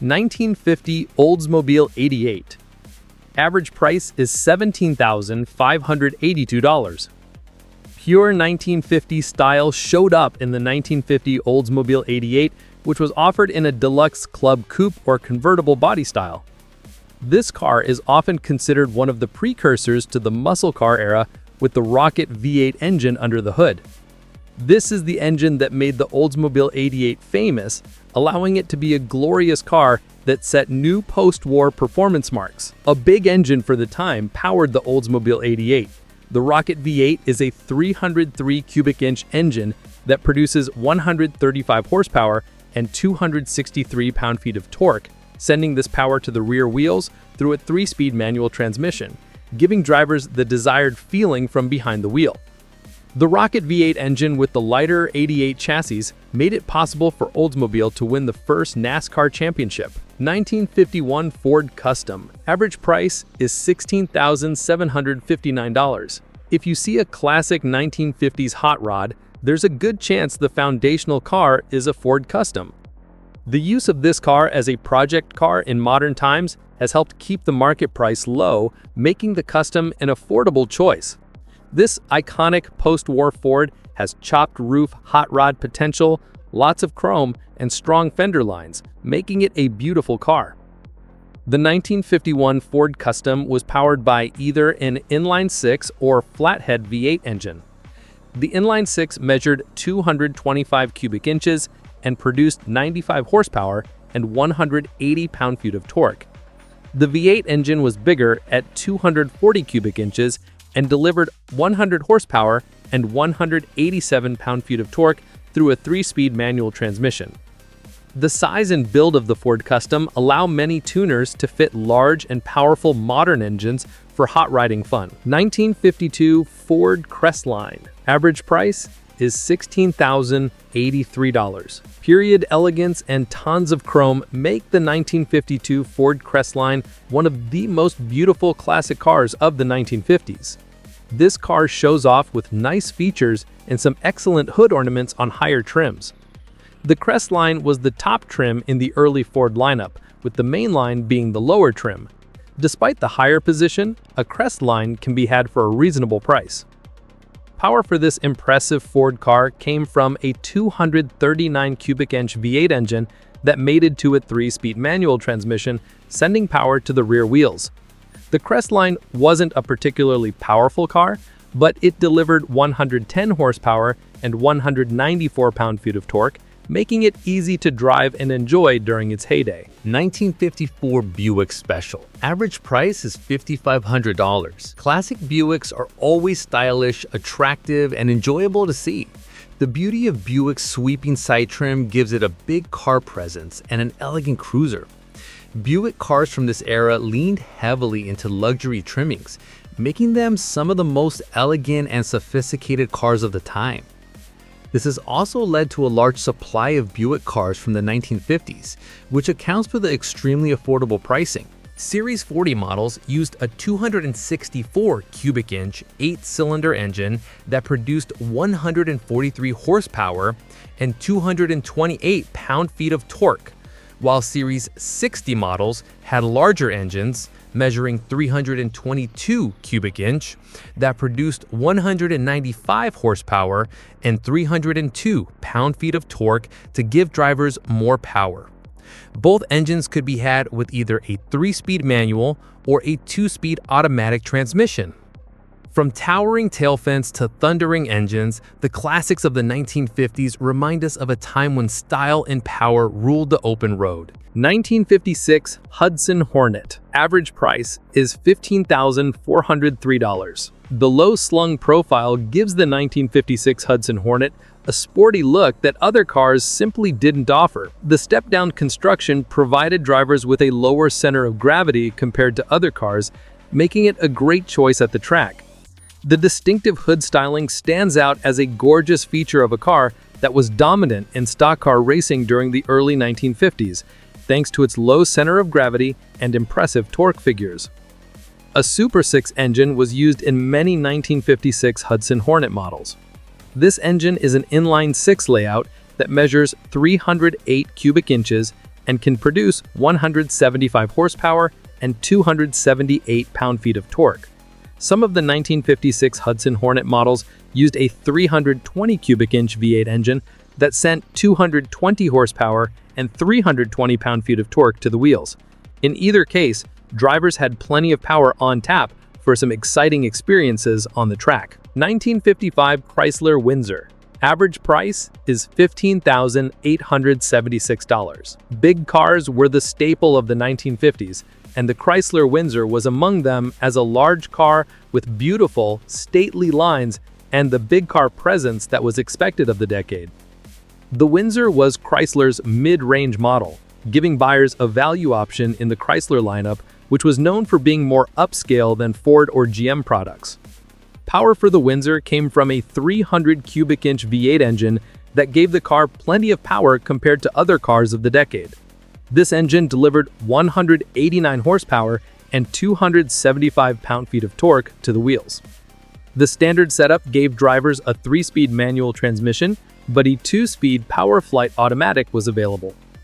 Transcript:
1950 Oldsmobile 88. Average price is $17,582. Pure 1950 style showed up in the 1950 Oldsmobile 88, which was offered in a deluxe club coupe or convertible body style. This car is often considered one of the precursors to the muscle car era with the rocket V8 engine under the hood. This is the engine that made the Oldsmobile 88 famous, allowing it to be a glorious car that set new post-war performance marks. A big engine for the time powered the Oldsmobile 88. The Rocket V8 is a 303 cubic inch engine that produces 135 horsepower and 263 pound-feet of torque, sending this power to the rear wheels through a 3-speed manual transmission, giving drivers the desired feeling from behind the wheel. The Rocket V8 engine with the lighter 88 chassis made it possible for Oldsmobile to win the first NASCAR championship. 1951 Ford Custom. Average price is $16,759. If you see a classic 1950s hot rod, there's a good chance the foundational car is a Ford Custom. The use of this car as a project car in modern times has helped keep the market price low, making the Custom an affordable choice. This iconic post-war Ford has chopped roof hot rod potential, lots of chrome, and strong fender lines, making it a beautiful car. The 1951 Ford Custom was powered by either an inline-6 or flathead V8 engine. The inline-6 measured 225 cubic inches and produced 95 horsepower and 180 pound-feet of torque. The V8 engine was bigger at 240 cubic inches and delivered 100 horsepower and 187 pound-feet of torque through a 3-speed manual transmission. The size and build of the Ford Custom allow many tuners to fit large and powerful modern engines for hot riding fun. 1952 Ford Crestline. Average price is $16,083. Period elegance and tons of chrome make the 1952 Ford Crestline one of the most beautiful classic cars of the 1950s. This car shows off with nice features and some excellent hood ornaments on higher trims. The Crestline was the top trim in the early Ford lineup, with the main line being the lower trim. Despite the higher position, a Crestline can be had for a reasonable price. Power for this impressive Ford car came from a 239 cubic inch V8 engine that mated to a 3-speed manual transmission, sending power to the rear wheels. The Crestline wasn't a particularly powerful car, but it delivered 110 horsepower and 194 pound-feet of torque, making it easy to drive and enjoy during its heyday. 1954 Buick Special. Average price is $5,500. Classic Buicks are always stylish, attractive, and enjoyable to see. The beauty of Buick's sweeping side trim gives it a big car presence and an elegant cruiser. Buick cars from this era leaned heavily into luxury trimmings, making them some of the most elegant and sophisticated cars of the time. This has also led to a large supply of Buick cars from the 1950s, which accounts for the extremely affordable pricing. Series 40 models used a 264 cubic inch 8-cylinder engine that produced 143 horsepower and 228 pound-feet of torque, while Series 60 models had larger engines measuring 322 cubic inch that produced 195 horsepower and 302 pound-feet of torque to give drivers more power. Both engines could be had with either a 3-speed manual or a 2-speed automatic transmission. From towering tail fins to thundering engines, the classics of the 1950s remind us of a time when style and power ruled the open road. 1956 Hudson Hornet. Average price is $15,403. The low-slung profile gives the 1956 Hudson Hornet a sporty look that other cars simply didn't offer. The step-down construction provided drivers with a lower center of gravity compared to other cars, making it a great choice at the track. The distinctive hood styling stands out as a gorgeous feature of a car that was dominant in stock car racing during the early 1950s, thanks to its low center of gravity and impressive torque figures. A Super 6 engine was used in many 1956 Hudson Hornet models. This engine is an inline-6 layout that measures 308 cubic inches and can produce 175 horsepower and 278 pound-feet of torque. Some of the 1956 Hudson Hornet models used a 320 cubic inch V8 engine that sent 220 horsepower and 320 pound-feet of torque to the wheels. In either case, drivers had plenty of power on tap for some exciting experiences on the track. 1955 Chrysler Windsor. Average price is $15,876. Big cars were the staple of the 1950s, and the Chrysler Windsor was among them as a large car with beautiful, stately lines and the big car presence that was expected of the decade. The Windsor was Chrysler's mid-range model, giving buyers a value option in the Chrysler lineup, which was known for being more upscale than Ford or GM products. Power for the Windsor came from a 300 cubic inch V8 engine that gave the car plenty of power compared to other cars of the decade. This engine delivered 189 horsepower and 275 pound-feet of torque to the wheels. The standard setup gave drivers a 3-speed manual transmission, but a 2-speed Power Flight automatic was available.